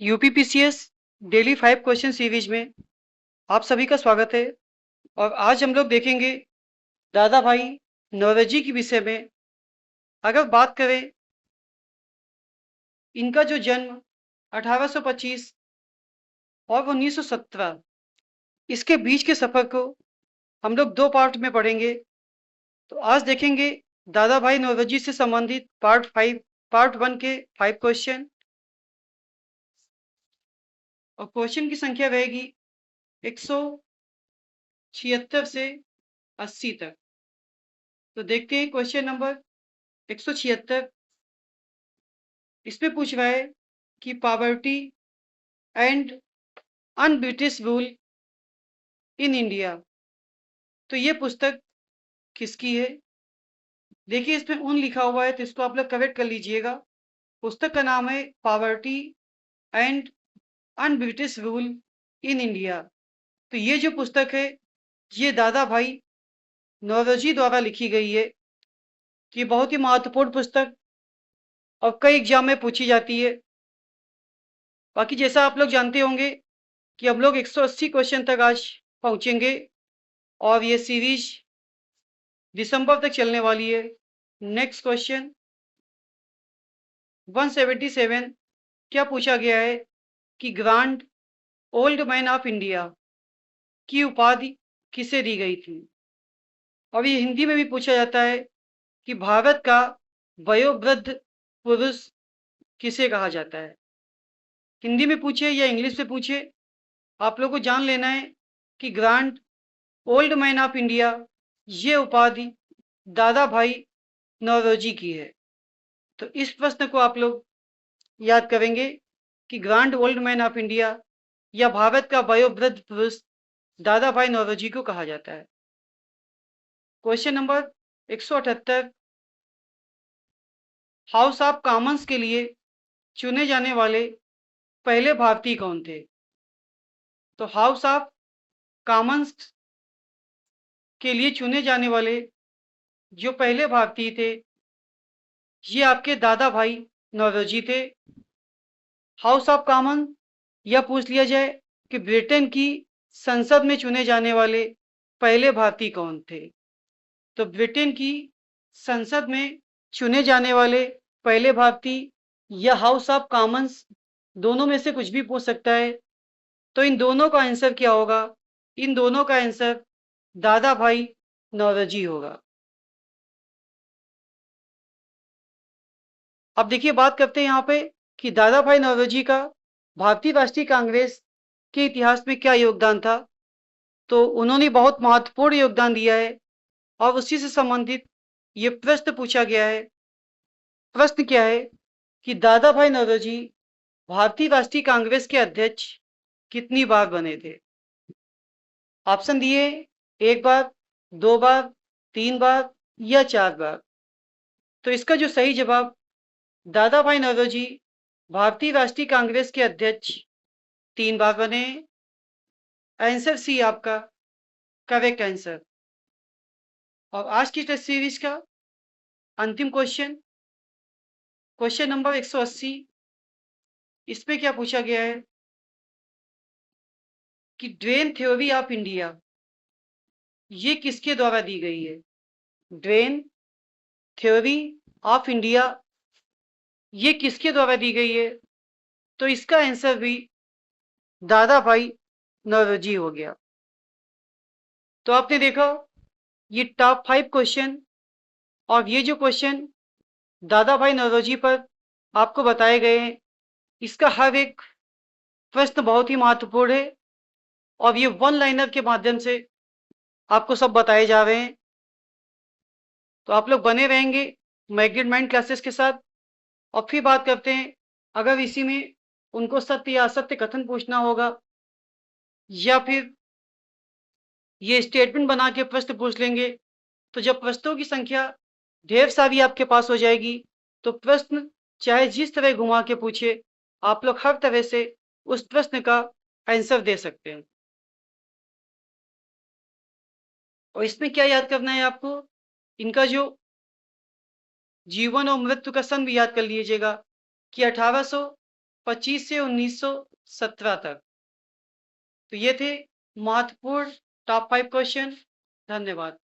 UPPCS daily 5 question series में आप सभी का स्वागत है। और आज हम लोग देखेंगे दादा भाई नौरोजी के विषय में। अगर बात करें इनका जो जन्म 1825 और 1917, इसके बीच के सफर को हम लोग 2 पार्ट में पढ़ेंगे। तो आज देखेंगे दादा भाई नौरोजी से संबंधित पार्ट 1 के 5 क्वेश्चन। और क्वेश्चन की संख्या रहेगी 176 से 80 तक। तो देखते हैं क्वेश्चन नंबर 176। इसमें पूछ रहा है कि poverty and un-British rule in India. तो ये पुस्तक किसकी है? देखिए इसमें उन लिखा हुआ है, तो इसको आप लोग करेक्ट कर लीजिएगा। पुस्तक का नाम है poverty and un-British rule in India. तो ये जो पुस्तक है ये दादा भाई नौरोजी द्वारा लिखी गई है। ये बहुत ही महत्वपूर्ण पुस्तक और कई एग्जाम में पूछी जाती है। बाकी जैसा आप लोग जानते होंगे कि हम लोग 180 क्वेश्चन तक आज पहुंचेंगे और ये सीरीज दिसंबर तक चलने वाली है। Next question 177। क्या पूछा गया है कि grand old man of India की उपाधि किसे दी गई थी? और ये हिंदी में भी पूछा जाता है कि भारत का वयोवृद्ध पुरुष किसे कहा जाता है। हिंदी में पूछे या इंग्लिश में पूछे, आप लोगों को जान लेना है कि grand old man of India ये उपाधि दादा भाई नौरोजी की है। तो इस प्रश्न को आप लोग याद करेंगे कि grand old man of India या भारत का वयोवृद्ध पुरुष दादा भाई नौरोजी को कहा जाता है। Question number 178। House of Commons के लिए चुने जाने वाले पहले भारतीय कौन थे? तो हाउस ऑफ कॉमन्स के लिए चुने जाने वाले जो पहले भारतीय थे ये आपके दादा भाई नौरोजी थे। हाउस ऑफ कॉमन यह पूछ लिया जाए कि ब्रिटेन की संसद में चुने जाने वाले पहले भारतीय कौन थे? तो ब्रिटेन की संसद में चुने जाने वाले पहले भारतीय या हाउस ऑफ कॉमन्स, दोनों में से कुछ भी पूछ सकता है। तो इन दोनों का आंसर क्या होगा? इन दोनों का आंसर दादा भाई नौरोजी होगा। अब देखिए बात करते हैं यहाँ पे कि दादा भाई नौरोजी का भारतीय राष्ट्रीय कांग्रेस के इतिहास में क्या योगदान था। तो उन्होंने बहुत महत्वपूर्ण योगदान दिया है और उसी से संबंधित ये प्रश्न पूछा गया है। प्रश्न क्या है कि दादा भाई नौरोजी भारतीय राष्ट्रीय कांग्रेस के अध्यक्ष कितनी बार बने थे? ऑप्शन दिए 1 बार, 2 बार, 3 बार या 4 बार। तो इसका जो सही जवाब दादा भाई नौरोजी भारतीय राष्ट्रीय कांग्रेस के अध्यक्ष 3 बार बने। आंसर सी आपका करेक्ट आंसर। और आज की टेस्ट सीरीज का अंतिम क्वेश्चन, क्वेश्चन नंबर 180। इसमें क्या पूछा गया है कि ड्रेन थ्योरी ऑफ इंडिया ये किसके द्वारा दी गई है? ड्रेन थ्योरी ऑफ इंडिया ये किसके द्वारा दी गई है? तो इसका आंसर भी दादा भाई नौरोजी हो गया। तो आपने देखा ये टॉप 5 क्वेश्चन और ये जो क्वेश्चन दादा भाई नौरोजी पर आपको बताए गए हैं, इसका हर एक प्रश्न बहुत ही महत्वपूर्ण है और ये वन लाइनर के माध्यम से आपको सब बताए जा रहे हैं। तो आप लोग बने रहेंगे मैग्नेट माइंड क्लासेस के साथ। और फिर बात करते हैं, अगर इसी में उनको सत्य या असत्य कथन पूछना होगा या फिर ये स्टेटमेंट बना के प्रश्न पूछ लेंगे, तो जब प्रश्नों की संख्या ढेर सारी आपके पास हो जाएगी तो प्रश्न चाहे जिस तरह घुमा के पूछे, आप लोग हर तरह से उस प्रश्न का आंसर दे सकते हैं। और इसमें क्या याद करना है आपको? इनका जो जीवन और मृत्यु का सन भी याद कर लीजिएगा कि 1800 25 से 1917 तक। तो ये थे महत्वपूर्ण टॉप 5 क्वेश्चन। धन्यवाद।